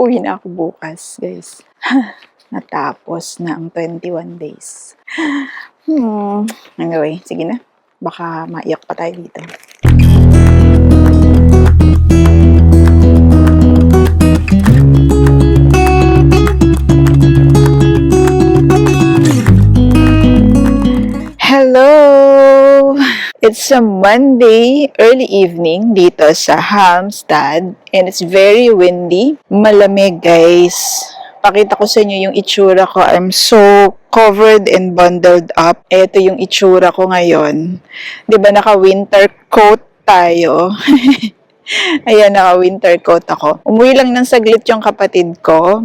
uuwi na ako bukas, guys. Natapos na ang 21 days. Anyway, sige na. Baka maiyak pa tayo dito. Hello! It's a Monday, early evening dito sa Halmstad and it's very windy. Malamig, guys. Pakita ko sa inyo yung itsura ko. I'm so covered and bundled up. Ito yung itsura ko ngayon. 'Di ba naka-winter coat tayo? Ayan, naka-winter coat ako. Umuwi lang ng saglit yung kapatid ko.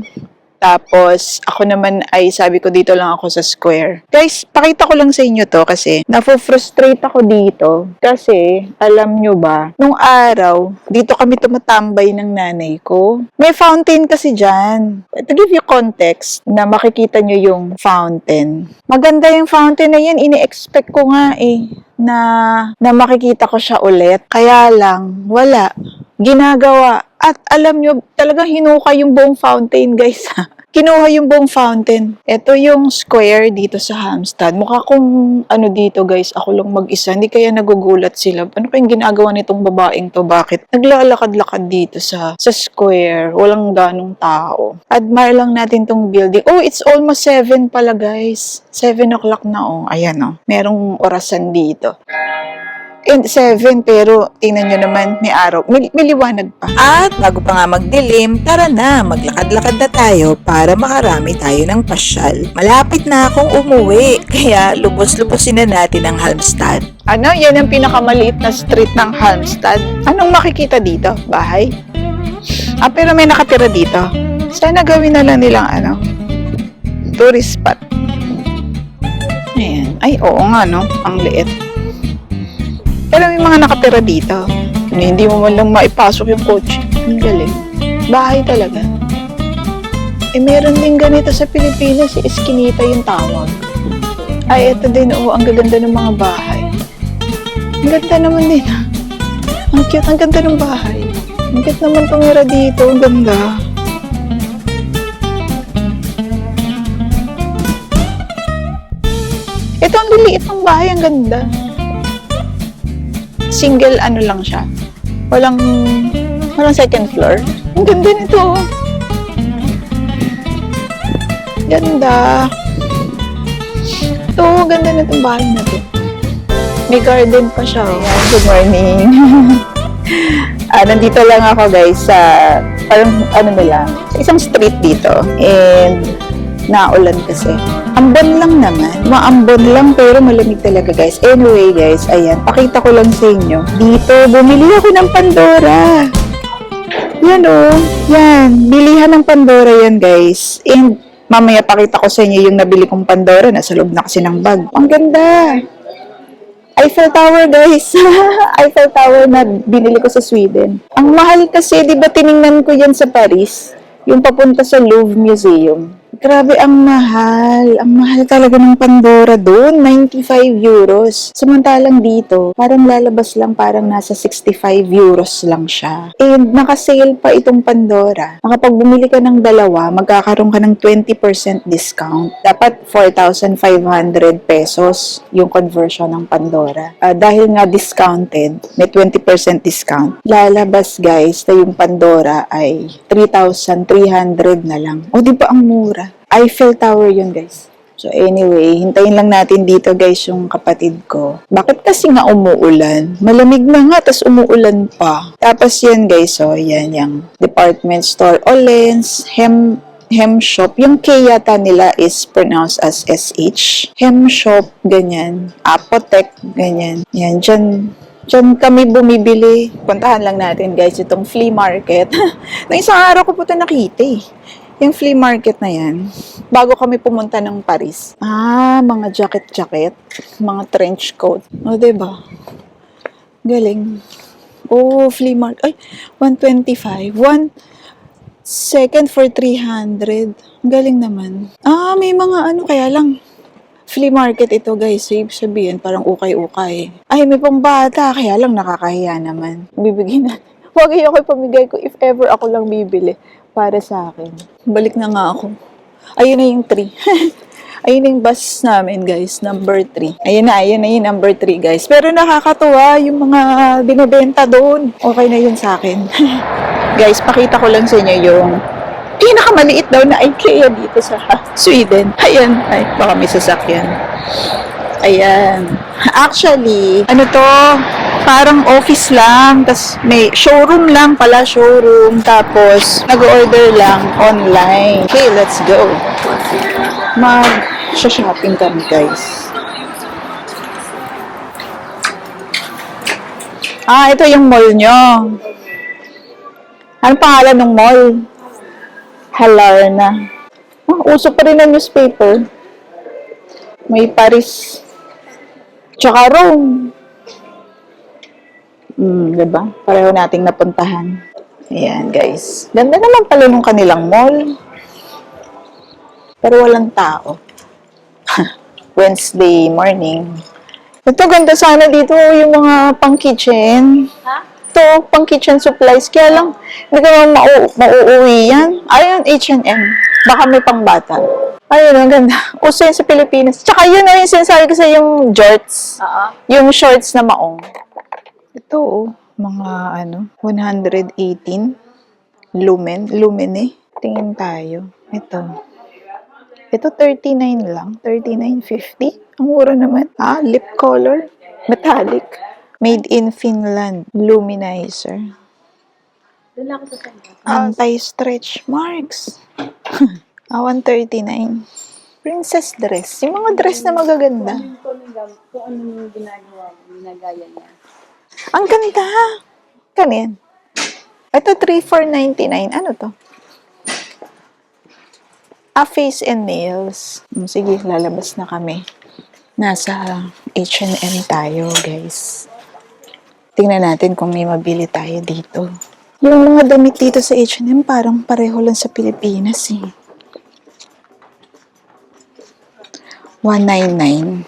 Tapos, ako naman ay sabi ko dito lang ako sa square. Guys, pakita ko lang sa inyo to kasi na-frustrate ako dito. Kasi, alam nyo ba, nung araw, dito kami tumatambay ng nanay ko. May fountain kasi dyan. To give you context, na makikita nyo yung fountain. Maganda yung fountain na yan. Ini-expect ko nga na makikita ko siya ulit. Kaya lang, wala. Ginagawa. At alam nyo, talagang hinuka yung buong fountain, guys. Kinuha yung buong fountain. Ito yung square dito sa Halmstad. Mukha kong dito, guys, ako lang mag-isa. Hindi kaya nagugulat sila. Ano kayong ginagawa nitong babaeng to? Bakit? Naglalakad-lakad dito sa square. Walang ganong tao. Admire lang natin tong building. Oh, it's almost 7 pala, guys. 7 o'clock na, oh. Ayan, oh. Merong orasan dito. 7, pero tingnan nyo naman, may araw. May liwanag pa. At bago pa nga magdilim, tara na, maglakad-lakad na tayo para makarami tayo ng pasyal. Malapit na akong umuwi, kaya lubos-lubosin na natin ang Halmstad. Yan ang pinakamaliit na street ng Halmstad. Anong makikita dito? Bahay? Pero may nakatira dito. Sana gawin na lang nilang tourist spot. Ayan. Ay, oo nga, no? Ang liit. Pero may mga nakatira dito. Hindi mo man lang maipasok yung kotse. Ang galing. Bahay talaga. Meron din ganito sa Pilipinas. Si Eskinita yung tawag. Ito din. Ang gaganda ng mga bahay. Ang ganda naman din. Ang cute. Ang ganda ng bahay. Ang cute naman tumira dito. Ang ganda. Ito ang liliit ng bahay. Ang ganda. Single lang siya. Walang second floor. Ang ganda nito. Ganda. Ito, ganda na itong bahay na to. May garden pa siya. Good morning. Nandito lang ako, guys, sa parang sa isang street dito. And naulan kasi. Ambon lang naman. Maambon lang pero malamig talaga, guys. Anyway, guys, ayan. Pakita ko lang sa inyo. Dito, bumili ako ng Pandora. Yan o. Yan. Bilihan ng Pandora yan, guys. And mamaya pakita ko sa inyo yung nabili kong Pandora. Nasa loob na kasi ng bag. Ang ganda. Eiffel Tower, guys. Eiffel Tower na binili ko sa Sweden. Ang mahal kasi, di ba tiningnan ko yan sa Paris? Yung papunta sa Louvre Museum. Grabe, ang mahal. Ang mahal talaga ng Pandora doon. 95 euros. Samantalang dito, parang lalabas lang, parang nasa 65 euros lang siya. And naka-sale pa itong Pandora. Kapag bumili ka ng dalawa, magkakaroon ka ng 20% discount. Dapat 4,500 pesos yung conversion ng Pandora. Dahil nga discounted, may 20% discount. Lalabas, guys, na yung Pandora ay 3,300 na lang. O, di ba ang mura? Eiffel Tower yun, guys. So anyway, hintayin lang natin dito, guys, yung kapatid ko. Bakit kasi nga umuulan? Malamig na nga, tas umuulan pa. Tapos yan, guys, yan yung department store. Olens, Hem Shop. Yung K yata nila is pronounced as SH. Hem Shop, ganyan. Apotek, ganyan. Yan, Diyan kami bumibili. Puntahan lang natin, guys, itong flea market. Nung isang araw ko po ito nakita Yung flea market na yan, bago kami pumunta ng Paris. Mga jacket, mga trench coat. O, diba? Galing. Flea market. Ay, 125. One second for 300. Galing naman. May mga kaya lang. Flea market ito, guys. So, ibig sabihin, parang ukay-ukay. Ay, may pambata. Kaya lang nakakahiya naman. Bibigyan na. Huwag yung pamigay ko if ever ako lang bibili. para sa akin. Balik na nga ako. Ayun na yung 3. Ayun na yung bus namin, guys. Number 3. Ayun na yung number 3, guys. Pero nakakatuwa yung mga binibenta doon. Okay na yun sa akin. Guys, pakita ko lang sa inyo yung pinakamaliit daw na IKEA dito sa Sweden. Ayan. Ay, baka may sasakyan. Ayan. Actually, ano to? Parang office lang. Tapos may showroom lang pala, showroom. Tapos, nag-order lang online. Okay, let's go. Mag-shopping kami, guys. Ito yung mall nyo. Anong pangalan ng mall? Halarna. Uso pa rin ang newspaper. May Paris. Tsaka Rome. Diba? Pareho nating napuntahan. Ayan, guys. Ganda naman pala nung kanilang mall. Pero walang tao. Wednesday morning. Ito, ganda sana dito yung mga pang-kitchen. Ito, pang-kitchen supplies. Kaya lang, hindi ka naman mauuwi yan. Ayun, H&M. Baka may pang-bata. Ayun, ang ganda. Uso yun sa Pilipinas. Tsaka yun na yung sinasabi ko sa yung jorts. Yung shorts na maong. Ito, mga 118 lumen eh. Tingin tayo. Ito 39 lang. 39.50. Ang mura naman. Lip color. Metallic. Made in Finland. Luminizer. Anti-stretch marks. 139. Princess dress. Yung mga dress na magaganda. Kung ano yung ginagaya niya. Ang ganda. Ganyan. Ito 3,499. Ano to? Face and nails. Sige, lalabas na kami. Nasa H&M tayo, guys. Tingnan natin kung may mabili tayo dito. Yung mga damit dito sa H&M parang pareho lang sa Pilipinas eh. 199.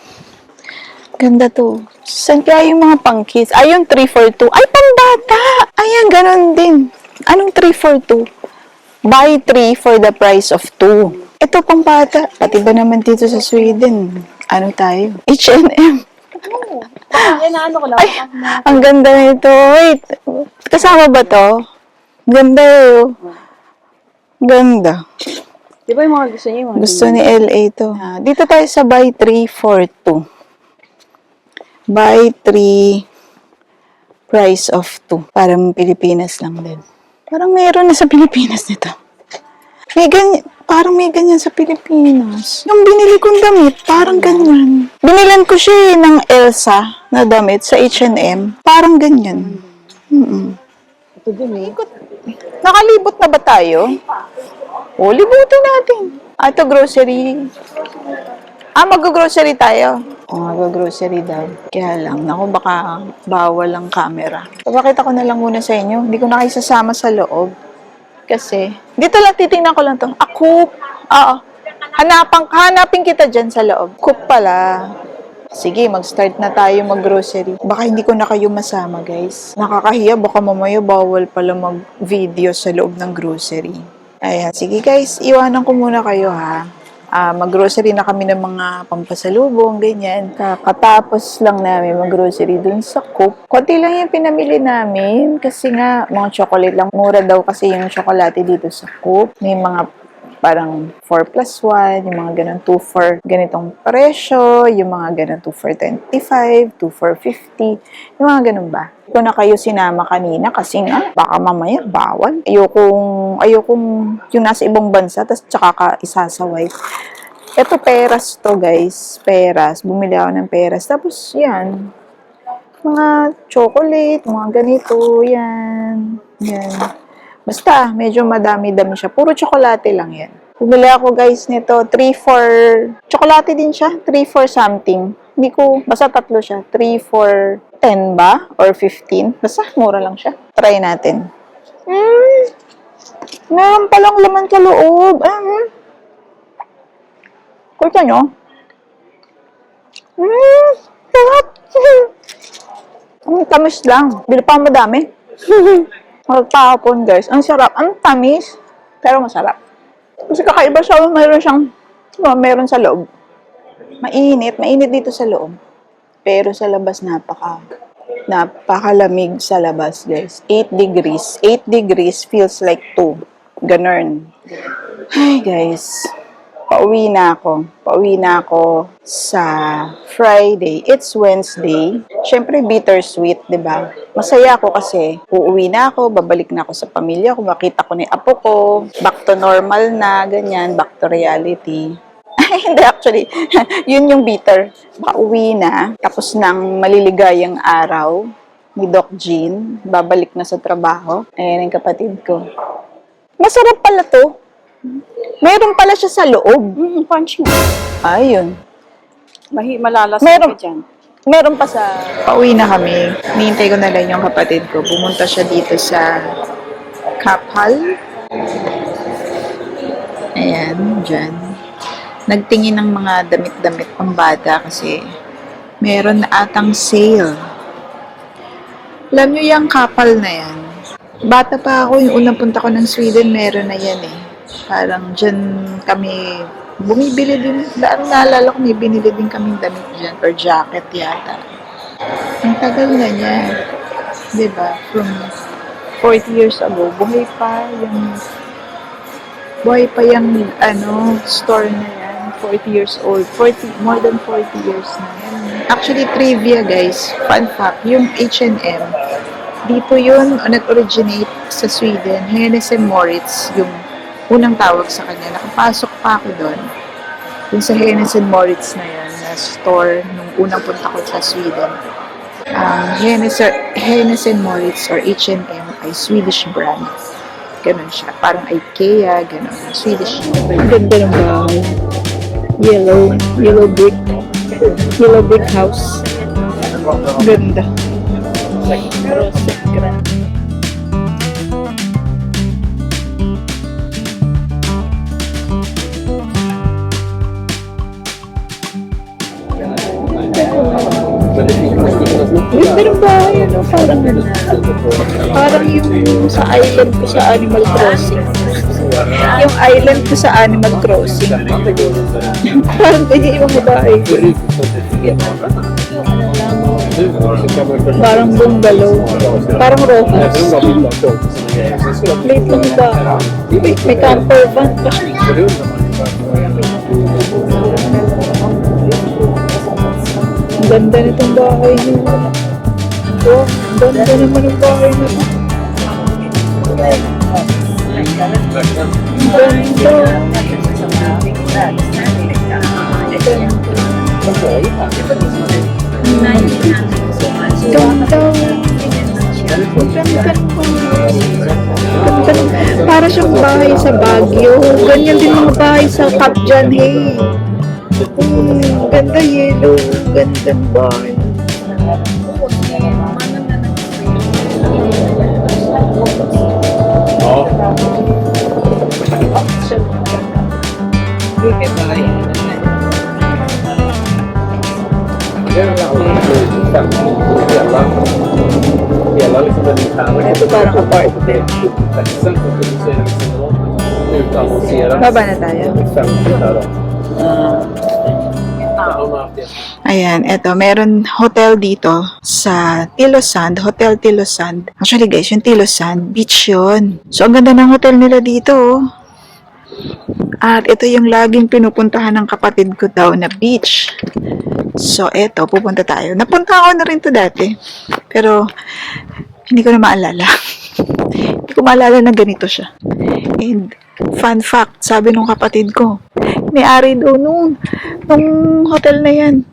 Ganda to. Saan kaya yung mga pang-kids? Yung 342. Ay, pambata! Ayan, ganun din. Anong 342? Buy 3 for the price of 2. Ito pang bata. Pati ba naman dito sa Sweden? Ano tayo? H&M. Ano ko lang. Ay, ang ganda nito. Wait. Kasama ba to? Ganda eh. Ganda. Di ba yung mga gusto niya? Gusto ni LA to. Dito tayo sa buy 3 for 2. Buy 3 price of 2. Parang Pilipinas lang din. Parang meron na sa Pilipinas nito. Parang may ganyan sa Pilipinas. Yung binili kong damit, parang ganyan. Binilan ko siya ng Elsa na damit sa H&M. Parang ganyan. Ito din eh. Nakalibot na ba tayo? Libutin natin. Ito grocery. Mag-grocery tayo. Mag-grocery daw. Kaya lang, baka bawal ang camera. Papakita ko na lang muna sa inyo. Hindi ko na kayo sasama sa loob. Kasi, dito lang, titingnan ko lang to. Coop. Hanapin kita dyan sa loob. Coop pala. Sige, mag-start na tayo mag-grocery. Baka hindi ko na kayo masama, guys. Nakakahiya, baka mamaya bawal pala mag-video sa loob ng grocery. Ayan, sige guys, iwanan ko muna kayo ha. Mag-grocery na kami ng mga pampasalubong, ganyan. Kakatapos lang namin mag-grocery dun sa Coop. Konti lang yung pinamili namin kasi nga mga chocolate lang. Mura daw kasi yung chocolate dito sa Coop. May mga parang 4 plus 1, yung mga ganun 2 for ganitong presyo, yung mga ganun 2 for 25, 2 for 50, yung mga ganun ba? Ito na kayo sinama kanina kasi nga, baka mamaya bawal. Ayokong yung nasa ibang bansa, tas tsaka ka isasaway. Ito peras to guys, peras. Bumili ako ng peras. Tapos yan, mga chocolate, mga ganito, yan. Basta, medyo madami-dami siya. Puro tsokolate lang yan. Bumili ako guys nito, 3 for, tsokolate din siya, 3 for something. Basta tatlo siya, 3 for 10 ba? Or 15? Basta, mura lang siya. Try natin. Meron palang laman sa loob. Kita nyo? Sarap! Ang tamis lang. Bili pa madami. Magpahapon guys. Ang sarap. Ang tamis. Pero masarap. Kasi kakaiba siya, meron sa loob. Mainit dito sa loob. Pero sa labas napakalamig sa labas, guys. 8 degrees. 8 degrees feels like 2. Ganun. Ay, guys. Pauwi na ako sa Friday. It's Wednesday. Siyempre, bittersweet, di ba? Masaya ako kasi uuwi na ako, babalik na ako sa pamilya ko, makita ko ni apo ko, back to normal na, ganyan, back to reality. Hindi, actually, yun yung bitter. Pauwi na, tapos ng maliligayang araw ni Doc Jean, babalik na sa trabaho. Ayan ang kapatid ko. Masarap pala to. Meron pala siya sa loob. Punch nga. Ayun. Malalas Meron. ka dyan. Meron pa sa... Pauwi na kami. Nihintay ko na lang yung kapatid ko. Pumunta siya dito sa Kapal. Ayan, dyan. Nagtingin ng mga damit-damit pang bata kasi meron na atang sale. Alam nyo yung Kapal na yan. Bata pa ako, yung unang punta ko ng Sweden, meron na yan eh. Parang dyan kami bumibili din. Naalala ko, may binili din kaming damit dyan or jacket yata. Ang tagal na niya. Diba? From 40 years ago, buhay pa yung store na yan. 40 years old. More than 40 years na yan. Actually, trivia guys. Fun fact, yung H&M, dito yun nag-originate sa Sweden. Hennes & Mauritz, yung unang tawag sa kanya. Nakapasok pa ako doon. Yung sa Hennes & Mauritz na yan, na store, nung unang punta ko sa Sweden. Hennes & Mauritz or H&M ay Swedish brand. Ganun siya. Parang IKEA, ganun. Swedish. Ganda ng bahay. Yellow brick house. Ganda. Ganda ng bahay, ano? Parang yung sa island ko sa Animal Crossing. Yung island ko sa Animal Crossing. Parang ganyan yung mga bahay ko. Parang bungalow. Parang row house. Late lang yung bahay. May camper van pa siya. Ang ganda nitong bahay niyo. Oh, ang ganda naman ng bahay niyo. Para siyang bahay sa Baguio. Ganyan din mga bahay sa Cap Janhay. Ganda yellow. Gandang bahay. Ito parang apartment. Baba na tayo. Ayan, eto, meron hotel dito sa Tilosand, Hotel Tilosand. Actually guys, yung Tilosand, beach yun. So, ang ganda ng hotel nila dito, oh. At ito yung laging pinupuntahan ng kapatid ko daw na beach. So, eto, pupunta tayo. Napunta ako na rin to dati. Pero, hindi ko na maalala. Hindi ko maalala na ganito siya. And, fun fact, sabi nung kapatid ko, may-ari daw nung hotel na yan.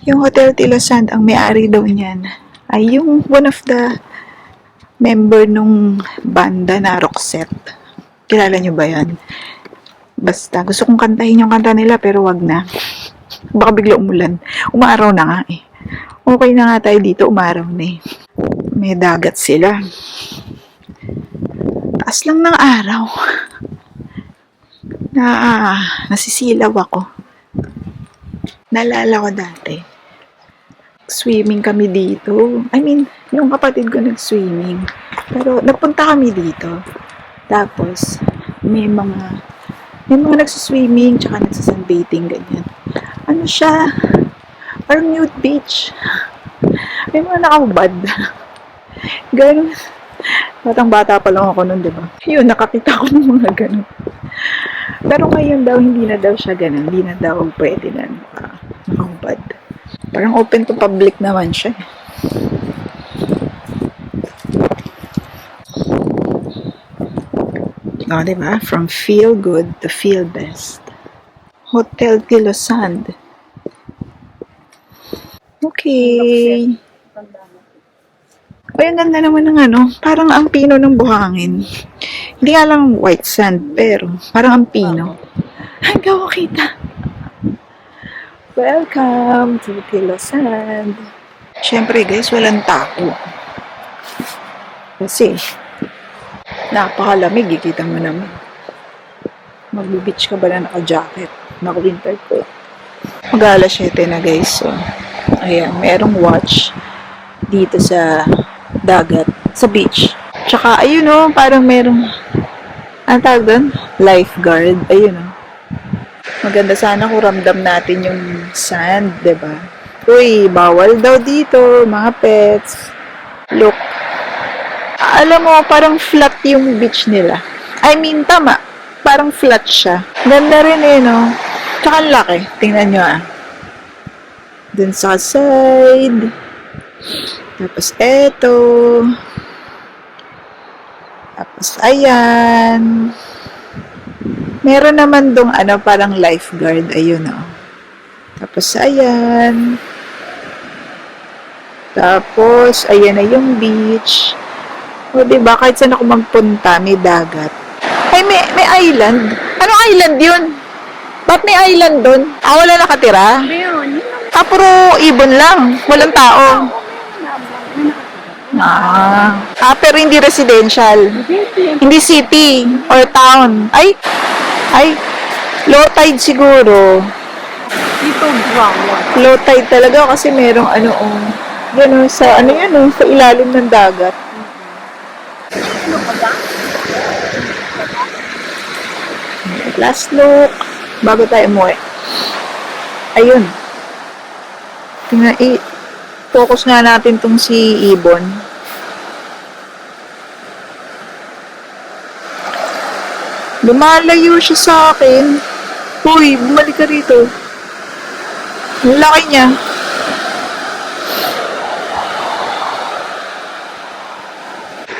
Yung Hotel Tilosand, ang may-ari daw niyan ay yung one of the member nung banda na Roxette. Kilala nyo ba yan? Basta, gusto kong kantahin yung kanta nila pero wag na. Baka bigla umulan. Umaraw na nga eh. Okay na nga tayo dito, umaraw na eh. May dagat sila. Taas lang ng araw. Nasisilaw ako. Naalala ko dati. Swimming kami dito. I mean, yung kapatid ko nag-swimming. Pero napunta kami dito. Tapos, may mga nagsiswimming, tsaka nagsasunbathing, ganyan. Ano siya? Parang nude beach. May mga nakahubad. Ganun. Batang-bata pa lang ako nun, di ba? Yun, nakakita ko ng mga ganun. Pero ngayon daw, hindi na daw siya ganun. Hindi na daw pwede na nakahubad. Parang open to public naman siya. O, diba? From feel good to feel best. Hotel Tilosand. Okay. Ay, ang ganda naman ng ano. Parang ang pino ng buhangin. Hindi nga lang white sand, pero parang ang pino. Hanggang ko kita. Welcome to Tilosand. Siyempre guys, walang tao. Kasi, napakalamig, ikita mo naman. Mag-beach ka ba na naka-jacket? Naka-winter coat? Mag-alas 7 na guys. So, ayan, merong watch dito sa dagat, sa beach. Tsaka, ayun o, parang merong, ano tawag doon? Lifeguard. Ayun o. Maganda sana kung ramdam natin yung sand, diba? Uy, bawal daw dito, mga pets. Look. Alam mo, parang flat yung beach nila. I mean, tama. Parang flat siya. Ganda rin eh, no? Tsaka ang laki. Tingnan nyo ah. Dun sa side. Tapos eto. Tapos ayan. Meron naman dong ano, parang lifeguard. Ayun oh. Tapos ayan. Tapos ayan na yung beach. O, diba? Kahit saan ako magpunta, may dagat. Ay, may island. Anong island yun? Ba't may island dun? Ah, wala nakatira? Meron. Ah, puro ibon lang. Walang tao. Pero hindi residential. Hindi city or town. Ay, low tide siguro. Dito, brown. Low tide talaga kasi merong ano, gano'n sa, ano yan, sa ilalim ng dagat. Last look, bago tayo umuwi. Ayun. Tingnan, focus nga natin tong si Ibon. Lumalayo siya sa akin. Uy, bumalik ka rito. Ang laki niya.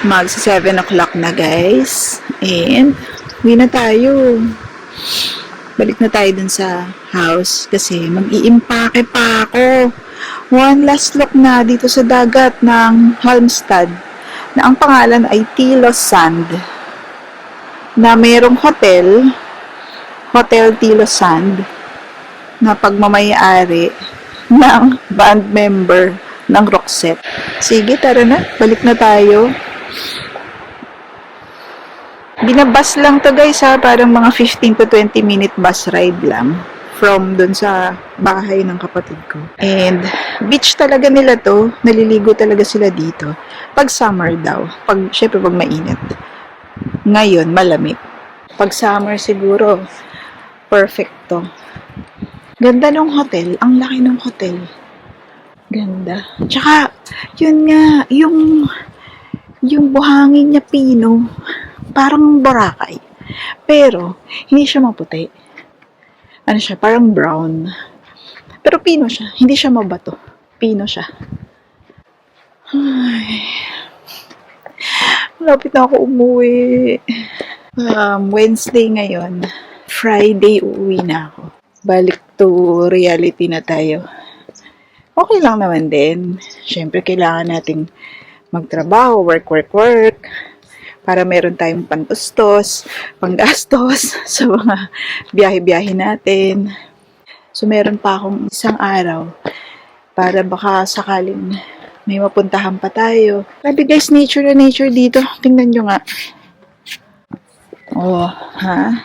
Magsa 7 o'clock na guys. And, uwi na tayo. Balik na tayo dun sa house kasi mag-iimpake pa ako. One last look na dito sa dagat ng Halmstad na ang pangalan ay Tilosand na mayroong hotel Tilosand na pagmamayari ng band member ng Roxette. Sige, tara na. Balik na tayo. Binabas lang to guys ha, parang mga 15 to 20 minute bus ride lang from dun sa bahay ng kapatid ko. And beach talaga nila to, naliligo talaga sila dito. Pag summer daw, syempre pag mainit. Ngayon, malamig. Pag summer siguro, perfect to. Ganda ng hotel, ang laki ng hotel. Ganda. Tsaka, yun nga, yung buhangin niya pino, parang Boracay. Pero, hindi siya maputi. Ano siya, parang brown. Pero pino siya. Hindi siya mabato. Pino siya. Ay. Malapit na ako umuwi. Wednesday ngayon. Friday, uuwi na ako. Balik to reality na tayo. Okay lang naman din. Siyempre, kailangan nating magtrabaho, work. Para meron tayong pantustos, panggastos sa mga biyahe-biyahe natin. So, meron pa akong isang araw para baka sakaling may mapuntahan pa tayo. Grabe guys, nature na nature dito. Tingnan nyo nga. Oh, ha?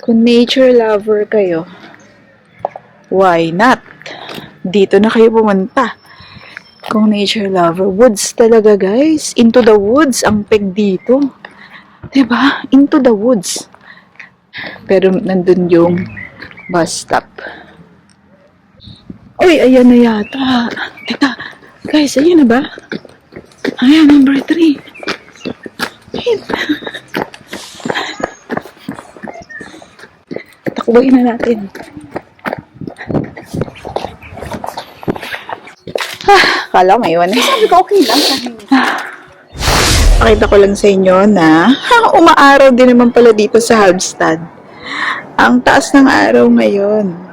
Kung nature lover kayo, why not? Dito na kayo pumunta. Kung nature lover, woods talaga guys. Into the woods, ang peg dito. Diba? Into the woods. Pero nandun yung bus stop. Uy, ayan na yata. Teka, guys, ayan na ba? Ayan, number 3. Takbuhin na natin. Kala ko may iwan eh. Sabi ko, okay lang. Pakita ko lang sa inyo na umaaraw din naman pala dito sa Halmstad. Ang taas ng araw ngayon.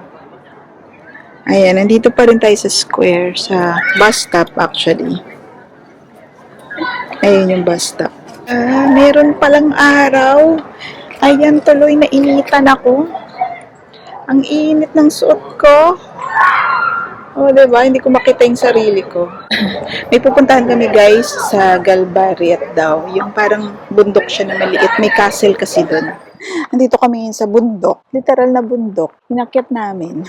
Ayan, nandito pa rin tayo sa square, sa bus stop actually. Ayan yung bus stop. Meron palang araw. Ayan, tuloy na initan ako. Ang init ng suot ko. Oh, diba? Hindi ko makita yung sarili ko. May pupuntahan kami guys sa Galbariet daw. Yung parang bundok siya na maliit. May castle kasi doon. Nandito kami sa bundok. Literal na bundok. Inakyat namin.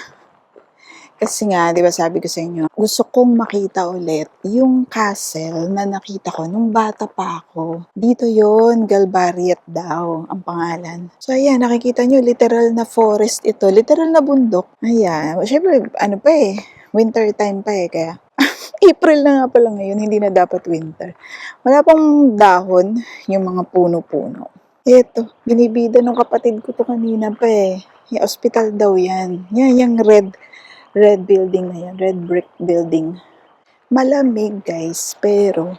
Kasi nga, di ba sabi ko sa inyo, gusto kong makita ulit yung castle na nakita ko nung bata pa ako. Dito yon, Galbariet daw ang pangalan. So ayan, nakikita nyo, literal na forest ito. Literal na bundok. Ayan, syempre, ano pa eh, winter time pa eh, kaya April na nga pala ngayon, hindi na dapat winter. Wala pang dahon, yung mga puno-puno. Ito, binibida ng kapatid ko to kanina pa eh. Yung hospital daw yan. Yan, yung red building na yan, red brick building. Malamig guys, pero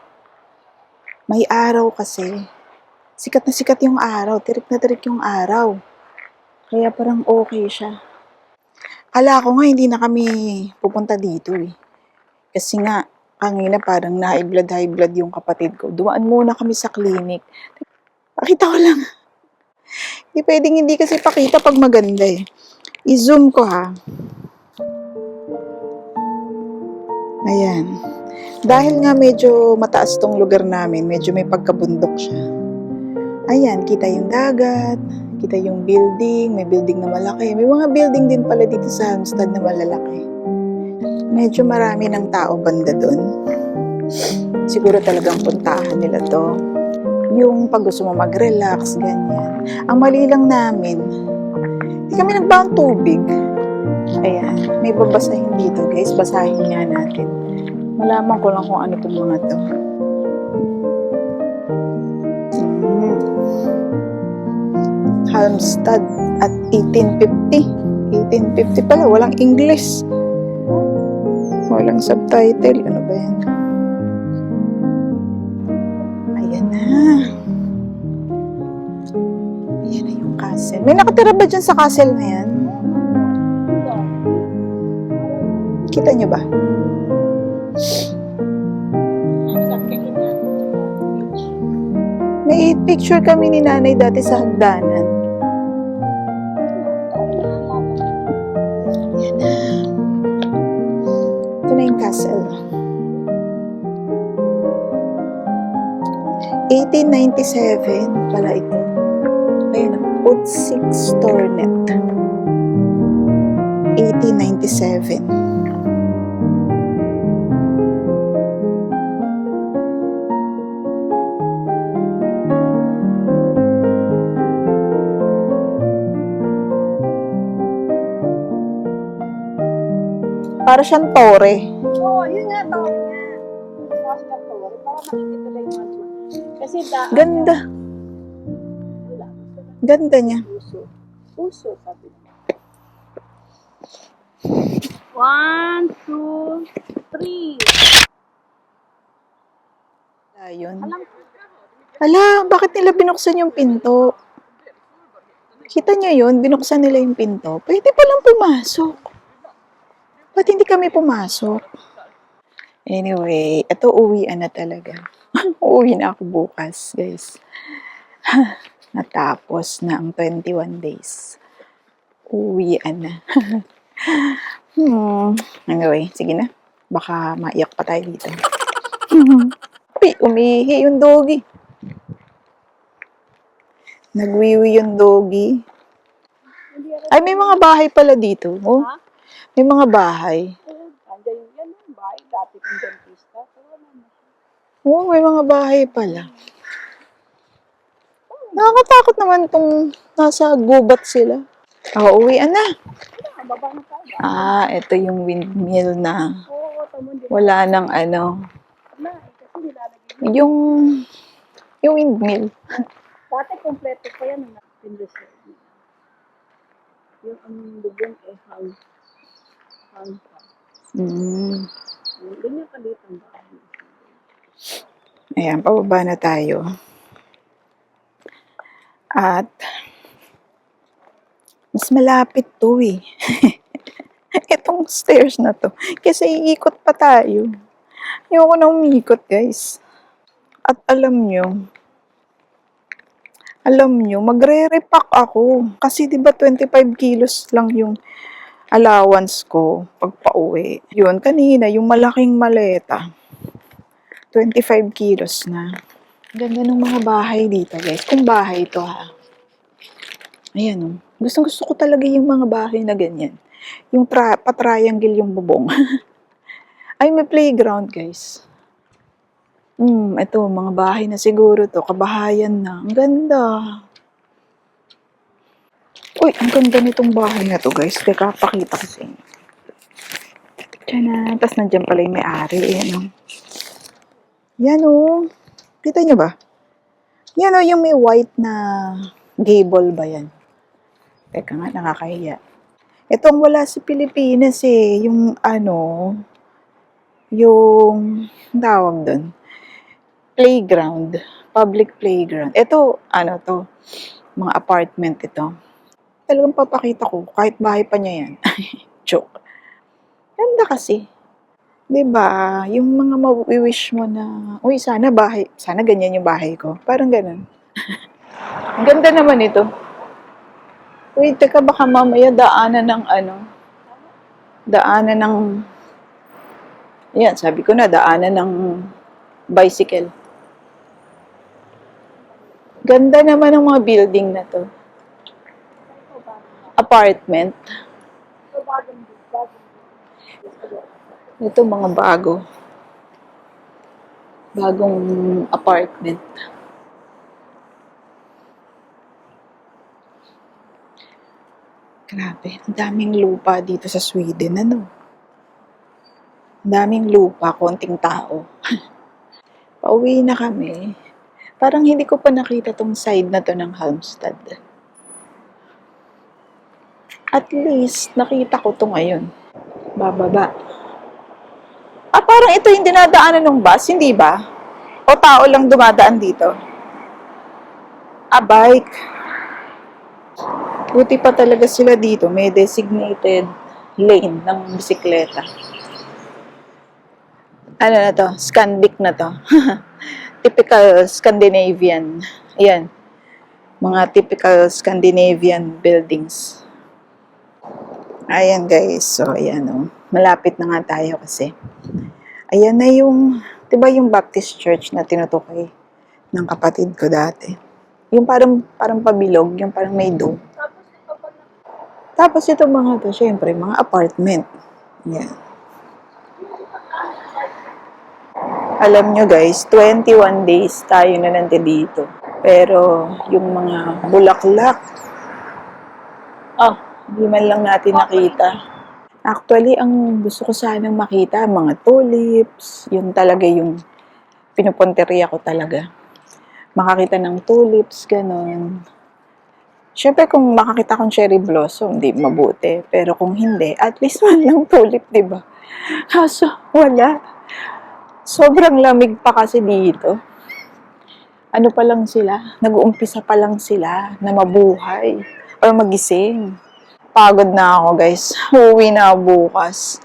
may araw kasi. Sikat na sikat yung araw, tirik na tirik yung araw. Kaya parang okay siya. Kala ko nga hindi na kami pupunta dito eh. Kasi nga, kanina parang high blood yung kapatid ko. Dumaan muna kami sa clinic. Pakita ko lang. Hindi pwedeng hindi kasi pakita pag maganda eh. I-zoom ko ha. Ayan. Dahil nga medyo mataas tong lugar namin, medyo may pagkabundok siya. Ayan, kita yung dagat, kita yung building, may building na malaki. May mga building din pala dito sa Halmstad na malalaki. Medyo marami ng tao banda doon. Siguro talagang puntahan nila to. Yung pag gusto mo mag-relax, ganyan. Ang mali lang namin, hindi kami nagbaong tubig. Ayan, may babasahin dito guys, basahin nga natin. Malaman ko lang kung ano itong mga to. Halmstad at 1850. 1850 pala, walang English. Walang subtitle. Ano ba yan? Ayan na. Ayan na yung castle. May nakatira ba dyan sa castle na yan? Kita nyo ba? May picture kami ni nanay dati sa hagdanan. Yan na. Ito na yung castle. 1897 pala ito. Ayan ang Udsik Stornet. 1897. Para siyang tore. Oo, yun nga, tawag niya. Bukas na to. Para makikita lang yung mga. Kasi Ganda. Ganda niya. Puso, sabi niya. 1, 2, 3. Ayun. Alam ko. Ala, bakit nila binuksan yung pinto? Kita niyo yun? Binuksan nila yung pinto. Pwede palang pumasok. Ba't hindi kami pumasok? Anyway, ito uwian na talaga. Uuwi na ako bukas, guys. Natapos na ang 21 days. Uwian na. Anyway, sige na. Baka maiyak pa tayo dito. Uy, umihi yung doggy. Nagwiwi yung doggy. Ay, may mga bahay pala dito. Oh. May mga bahay. Andiyan yan, bahay. Dati kong dentista. Oo, may mga bahay pala. Nakakatakot naman itong nasa gubat sila. Uwian na. Baba na tayo. Ito yung windmill na Oo, tamo din. wala nang ano. Na, kasi nilalagay. Yung windmill. Dati kompleto pa yan na pinreserve. Yung ang bubong hang pa. Ganyan kalit ang bahay. Ayan, pababa na tayo. At mas malapit to eh. Itong stairs na to. Kasi iikot pa tayo. Ayoko na umikot, guys. At alam nyo, magre-repack ako. Kasi 'di ba 25 kilos lang yung allowance ko pag pauwi. Yun, kanina, yung malaking maleta. 25 kilos na. Ganda ng mga bahay dito, guys. Kung bahay to, ha. Ayan, oh. Gustong-gusto ko talaga yung mga bahay na ganyan. Yung pa-triangle yung bubong. Ay, may playground, guys. Ito, mga bahay na siguro to. Kabahayan na. Ang ganda. Uy, ang ganda nitong bahay na to, guys. Teka, pakita ko sa inyo. Tiyan. Tapos nandiyan pala yung may-ari. Ayan, oh. Yan, oh. Kita nyo ba? Yan, oh, yung may white na gable ba yan? Teka nga, nakakahiya. Itong wala sa Pilipinas eh. Yung yung tawag doon. Playground. Public playground. Ito, to? Mga apartment ito. Talagang papakita ko. Kahit bahay pa niya yan. Joke. Ganda kasi. 'Di ba? Yung mga ma-wish mo na, uy, sana ganyan yung bahay ko. Parang ganun. Ang ganda naman ito. Uy, teka, baka mamaya daanan ng, yan, sabi ko na, daanan ng bicycle. Ganda naman ng mga building na to. Apartment. Ito mga bago. Bagong apartment. Grabe, ang daming lupa dito sa Sweden, ano? Ang daming lupa, konting tao. Pauwi na kami. Parang hindi ko pa nakita tong side na to ng Halmstad. At least, nakita ko to ngayon. Bababa. Parang ito yung dinadaanan ng bus, hindi ba? O tao lang dumadaan dito? Bike. Buti pa talaga sila dito. May designated lane ng bisikleta. Ano na to? Scandic na to. Typical Scandinavian. Ayan. Mga typical Scandinavian buildings. Ayan guys. So, ayan o. Malapit na nga tayo kasi. Ayan na yung, diba yung Baptist Church na tinutukoy ng kapatid ko dati. Yung parang pabilog, yung parang may dome. Tapos ito mga to, syempre, mga apartment. Yan. Alam nyo guys, 21 days tayo na nandito dito. Pero yung mga bulaklak, hindi man lang natin nakita. Actually, ang gusto ko sanang makita, mga tulips, yun talaga yung pinupunteriya ko talaga. Makakita ng tulips, ganun. Siyempre, kung makakita kong cherry blossom, di mabuti. Pero kung hindi, at least man lang tulip, di ba? Kaso, wala. Sobrang lamig pa kasi dito. Ano pa lang sila? Nag-uumpisa pa lang sila na mabuhay o magising. Pagod na ako, guys. Uuwi na ako bukas.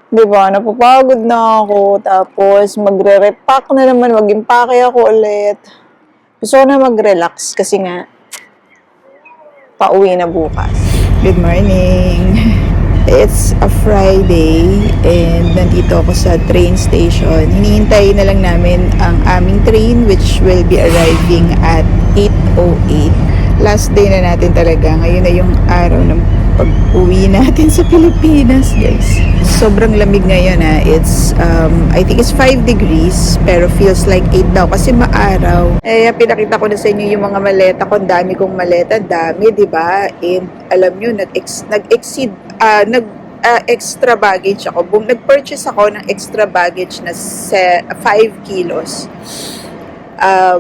Diba? Napapagod na ako. Tapos, magre-repack na naman. Mag-impake ako ulit. Gusto ko na mag-relax kasi nga, pauwi na bukas. Good morning! It's a Friday and nandito ako sa train station. Hinihintay na lang namin ang aming train which will be arriving at 8:08. last day na natin talaga. Ngayon na yung araw ng pag-uwi natin sa Pilipinas, guys. Sobrang lamig ngayon It's, I think it's 5 degrees, pero feels like 8 daw kasi maaraw. Pinakita ko na sa inyo yung mga maleta ko. Ang dami kong maleta. Dami, di ba? And alam nyo, nag-exceed, extra baggage ako. Nag-purchase ako ng extra baggage na 5 kilos.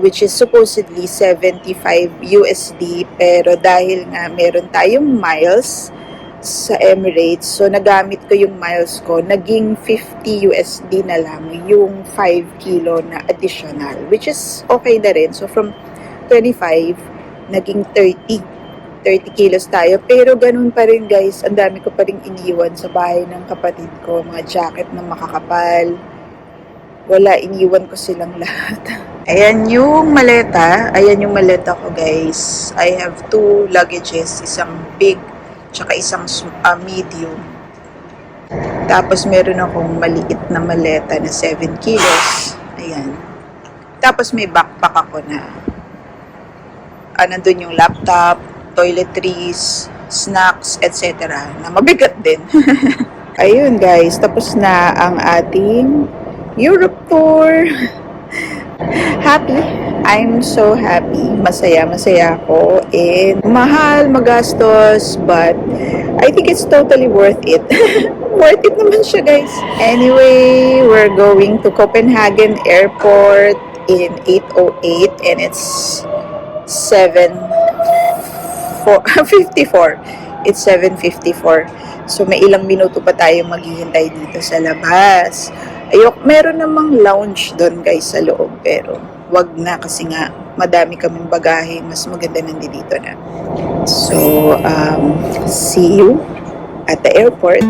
Which is supposedly 75 USD, pero dahil nga meron tayong miles sa Emirates, so nagamit ko yung miles ko, naging 50 USD na lang yung 5 kilo na additional, which is okay na rin. So from 25, naging 30 kilos tayo, pero ganun pa rin guys, ang dami ko pa rin iniwan sa bahay ng kapatid ko, mga jacket na makakapal. Wala, iniwan ko silang lahat. Ayan yung maleta. Ayan yung maleta ko, guys. I have 2 luggages. Isang big, tsaka isang medium. Tapos, meron akong maliit na maleta na 7 kilos. Ayan. Tapos, may backpack ako na nandun yung laptop, toiletries, snacks, etc. na mabigat din. Ayun, guys. Tapos na ang ating Europe tour. Happy. I'm so happy. Masaya ako. And mahal, magastos, but I think it's totally worth it. Worth it naman siya, guys. Anyway, we're going to Copenhagen Airport in 8:08 and it's 7:54. It's 7:54. So, may ilang minuto pa tayong maghihintay dito sa labas. Meron namang lounge doon guys sa loob, pero wag na kasi nga madami kaming bagahe, mas maganda nandito na. So, see you at the airport.